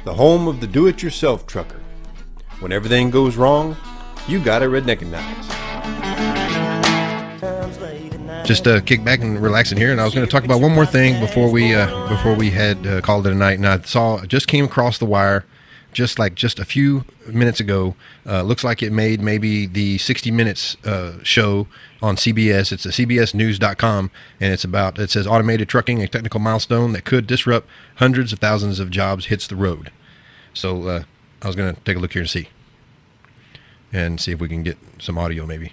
the home of the do-it-yourself trucker. When everything goes wrong, you gotta Redneckanize. Just kick back and relax in here, and I was going to talk about one more thing before we had called it a night. And I just came across the wire, just a few minutes ago. Looks like it made maybe the 60 Minutes show on CBS. It's a CBSNews.com, and it says automated trucking, a technical milestone that could disrupt hundreds of thousands of jobs hits the road. So I was going to take a look here and see if we can get some audio maybe.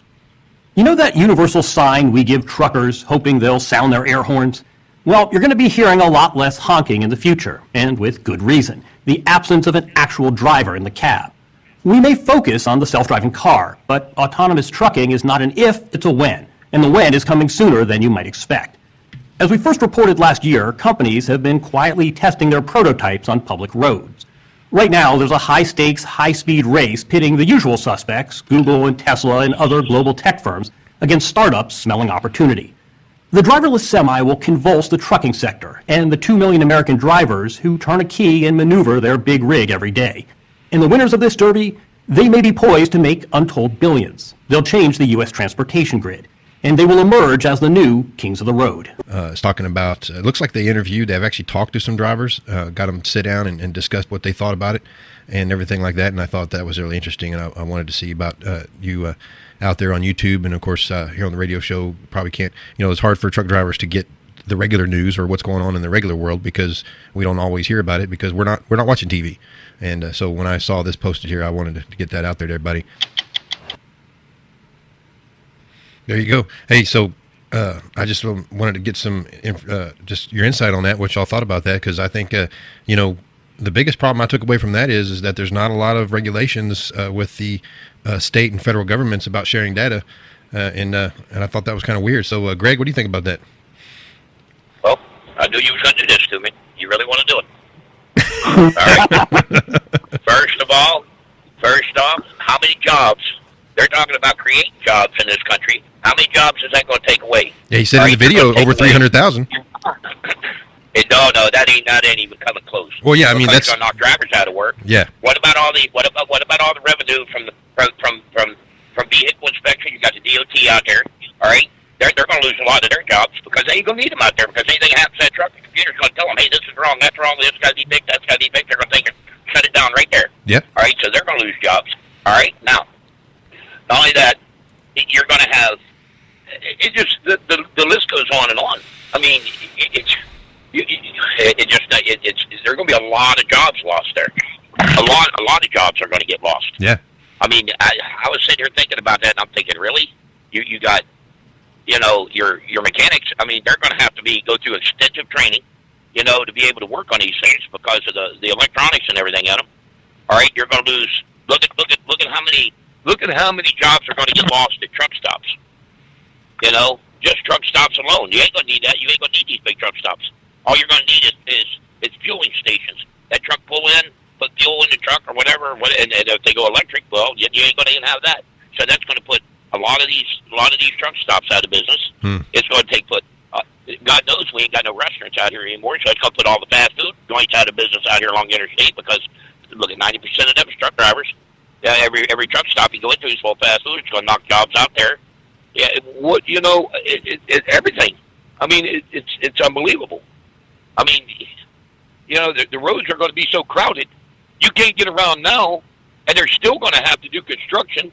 You know that universal sign we give truckers hoping they'll sound their air horns? Well, you're going to be hearing a lot less honking in the future, and with good reason. The absence of an actual driver in the cab. We may focus on the self-driving car, but autonomous trucking is not an if, it's a when. And the when is coming sooner than you might expect. As we first reported last year, companies have been quietly testing their prototypes on public roads. Right now, there's a high-stakes, high-speed race pitting the usual suspects, Google and Tesla and other global tech firms, against startups smelling opportunity. The driverless semi will convulse the trucking sector and the 2 million American drivers who turn a key and maneuver their big rig every day. And the winners of this derby, they may be poised to make untold billions. They'll change the U.S. transportation grid, and they will emerge as the new kings of the road. It's talking about, it looks like they've actually talked to some drivers, got them to sit down and discussed what they thought about it and everything like that. And I thought that was really interesting. And I wanted to see about you out there on YouTube. And of course, here on the radio show, probably can't, it's hard for truck drivers to get the regular news or what's going on in the regular world because we don't always hear about it because we're not watching TV. And so when I saw this posted here, I wanted to get that out there to everybody. There you go. Hey, so I just wanted to get some just your insight on that, what y'all thought about that, because I think the biggest problem I took away from that is that there's not a lot of regulations with the state and federal governments about sharing data, and I thought that was kind of weird. So, Greg, what do you think about that? Well, I knew you was going to do this to me. You really want to do it? All right. First off, how many jobs? They're talking about creating jobs in this country. How many jobs is that going to take away? Yeah, he said in the video over 300,000. No, that ain't even coming close. Well, yeah, I mean that's going to knock drivers out of work. Yeah. What about all the revenue from vehicle inspection? You got the DOT out there. All right, they're going to lose a lot of their jobs because they ain't going to need them out there because anything happens to that truck, the computer's going to tell them, hey, this is wrong, that's wrong, this got to be fixed, that's got to be fixed. They're going to take it, shut it down right there. Yep. All right, so they're going to lose jobs. All right, now, not only that, you're going to have the list goes on and on. I mean, there's going to be a lot of jobs lost there. A lot of jobs are going to get lost. Yeah. I mean, I was sitting here thinking about that, and I'm thinking, really, you got, your mechanics. I mean, they're going to have to go through extensive training, to be able to work on these things because of the electronics and everything in them. All right, you're going to lose. Look at how many jobs are going to get lost at truck stops. Just truck stops alone. You ain't going to need that. You ain't going to need these big truck stops. All you're going to need is fueling stations. That truck pull in, put fuel in the truck or whatever, and if they go electric, well, you ain't going to even have that. So that's going to put a lot of these truck stops out of business. It's going to God knows we ain't got no restaurants out here anymore, so it's going to put all the fast food joints out of business out here along the interstate because look at 90% of them is truck drivers. Every truck stop you go into is full of fast food. It's going to knock jobs out there. Yeah, everything. I mean, it's unbelievable. I mean, the roads are going to be so crowded, you can't get around now, and they're still going to have to do construction.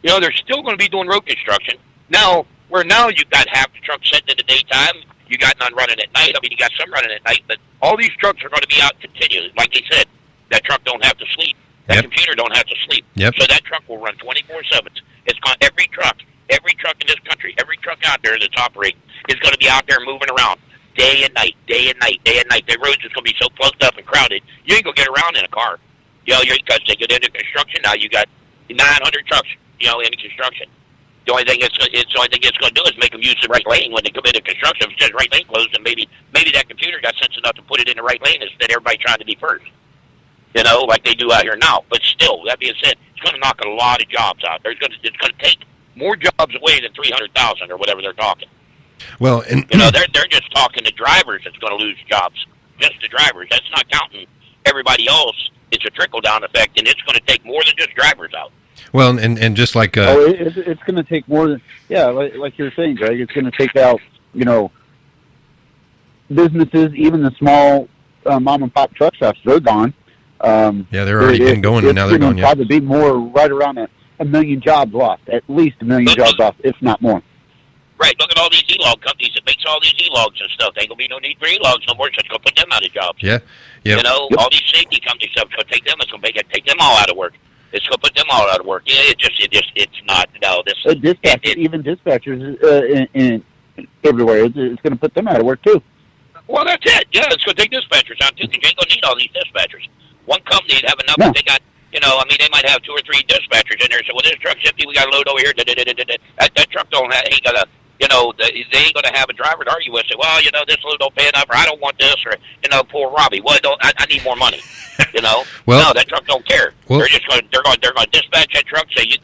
They're still going to be doing road construction. Now you've got half the trucks sitting in the daytime, you got none running at night. I mean, you got some running at night, but all these trucks are going to be out continually. Like they said, that truck don't have to sleep. That computer don't have to sleep. Yep. So that truck will run 24/7. It's got every truck in this country, every truck out there that's operating is going to be out there moving around day and night. The roads is going to be so plugged up and crowded, you ain't going to get around in a car. Because they get into construction now, you got 900 trucks, into construction. The only thing it's going to do is make them use the right lane when they come into construction. If it's just right lane closed, and maybe that computer got sense enough to put it in the right lane instead of everybody trying to be first. Like they do out here now. But still, that being said, it's going to knock a lot of jobs out. It's going to take more jobs away than 300,000 or whatever they're talking. Well, and they're just talking to drivers that's going to lose jobs. Just the drivers. That's not counting everybody else, it's a trickle-down effect, and it's going to take more than just drivers out. Well, and just like it's going to take more than like you're saying, Greg. It's going to take out businesses, even the small mom and pop truck shops. They're gone. They're already been going, and now they're gone. Probably be more right around a million jobs lost, at least a million jobs lost, if not more. Right. Look at all these e-log companies that makes all these e-logs and stuff. There ain't gonna be no need for e-logs no more. So it's gonna put them out of jobs. Yeah. All these safety companies stuff. It's gonna take them. It's gonna take them all out of work. It's gonna put them all out of work. Yeah. It's not. No. This. Even dispatchers in everywhere. It's gonna put them out of work too. Well, that's it. Yeah. It's gonna take dispatchers out too. Because you ain't gonna need all these dispatchers. One company would have enough. No. They got. They might have 2 or 3 dispatchers in there. So, well, this truck's empty. We got a load over here. That truck ain't got a. They ain't going to have a driver to argue with. Say, well, this load don't pay enough, or I don't want this, or poor Robbie. Well, I need more money. Well, no, that truck don't care. Well, they're going to dispatch that truck. Say, you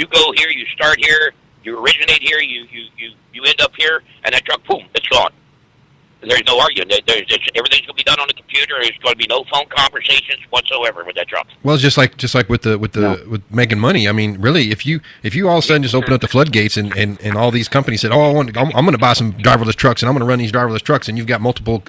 go here, you start here, you originate here, you end up here, and that truck, boom, it's gone. There's no arguing. Everything's going to be done on the computer. There's going to be no phone conversations whatsoever with that truck. Well, it's just like with making money. I mean, really, if you all of a sudden just open up the floodgates and all these companies said, I'm going to buy some driverless trucks and I'm going to run these driverless trucks, and you've got multiple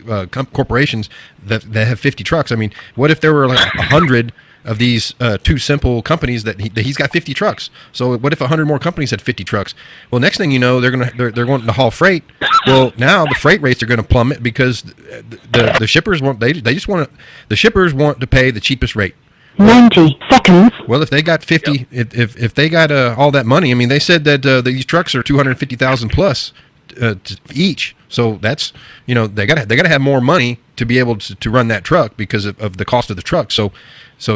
corporations that have 50 trucks. I mean, what if there were like 100 of these 2 simple companies that he's got 50 trucks? So what if 100 more companies had 50 trucks? Well, next thing you know, they're going to haul freight. Well, now the freight rates are going to plummet because the shippers want the shippers want to pay the cheapest rate. 90 seconds. Well, if they got 50, if they got all that money, I mean, they said that these trucks are 250,000 plus each. So that's they got to have more money to be able to run that truck because of the cost of the truck. So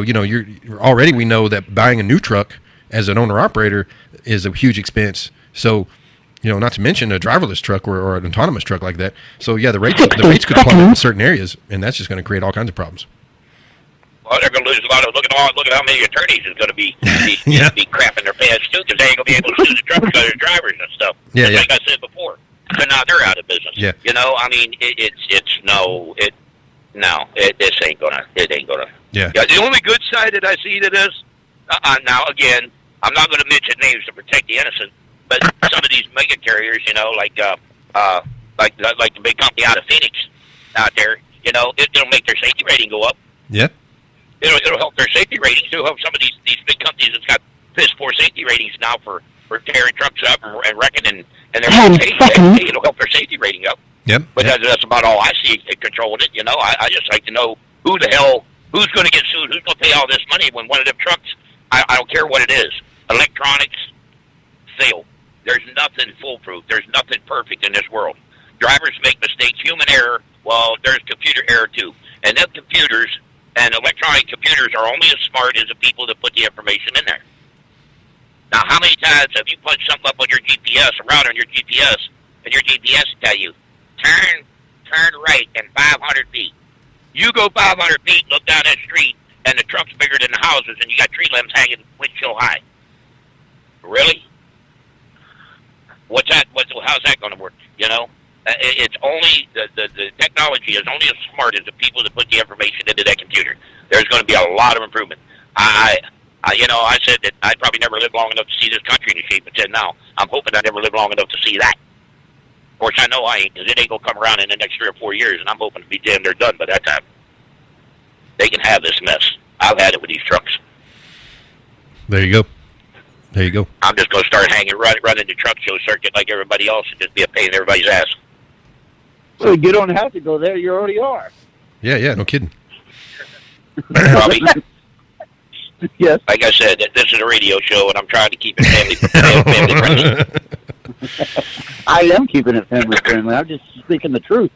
you're already, we know that buying a new truck as an owner operator is a huge expense. So not to mention a driverless truck or an autonomous truck like that. So yeah, the rates could plummet in certain areas, and that's just going to create all kinds of problems. Well, they're going to lose a lot of. Look at how many attorneys is going to be crapping their pants too, because they ain't going to be able to sue the truck because they're drivers and stuff. Yeah. Like I said before. So now they're out of business. Yeah. I mean, this ain't gonna. It ain't gonna. Yeah. The only good side that I see to this, Now again, I'm not going to mention names to protect the innocent, but some of these mega carriers, like the big company out of Phoenix, out there, it'll make their safety rating go up. Yeah. It'll help their safety ratings. It'll help some of these big companies that's got piss poor safety ratings now for tearing trucks up and wrecking and they're 10 seconds. It'll help their safety rating up. Yep. But that's about all I see controlling it. I just like to know who's going to get sued, who's going to pay all this money when one of them trucks, I don't care what it is, electronics, fail. There's nothing foolproof. There's nothing perfect in this world. Drivers make mistakes, human error. Well, there's computer error too. And them computers and electronic computers are only as smart as the people that put the information in there. Now, how many times have you punched something up on your GPS, a route on your GPS, and your GPS will tell you, turn right in 500 feet. You go 500 feet, look down that street, and the truck's bigger than the houses, and you got tree limbs hanging windshield high. Really? How's that going to work? It's only the technology is only as smart as the people that put the information into that computer. There's going to be a lot of improvement. I said that I'd probably never live long enough to see this country in the shape it's in now. I'm hoping I never live long enough to see that. Of course, I know I ain't, because it ain't going to come around in the next 3 or 4 years, and I'm hoping to be damn near done by that time. They can have this mess. I've had it with these trucks. There you go. I'm just going to start running the truck show circuit like everybody else and just be a pain in everybody's ass. So you don't have to go there. You already are. Yeah, no kidding. Robbie, yes. like I said, this is a radio show, and I'm trying to keep it family friendly. I am keeping it family friendly. I'm just speaking the truth.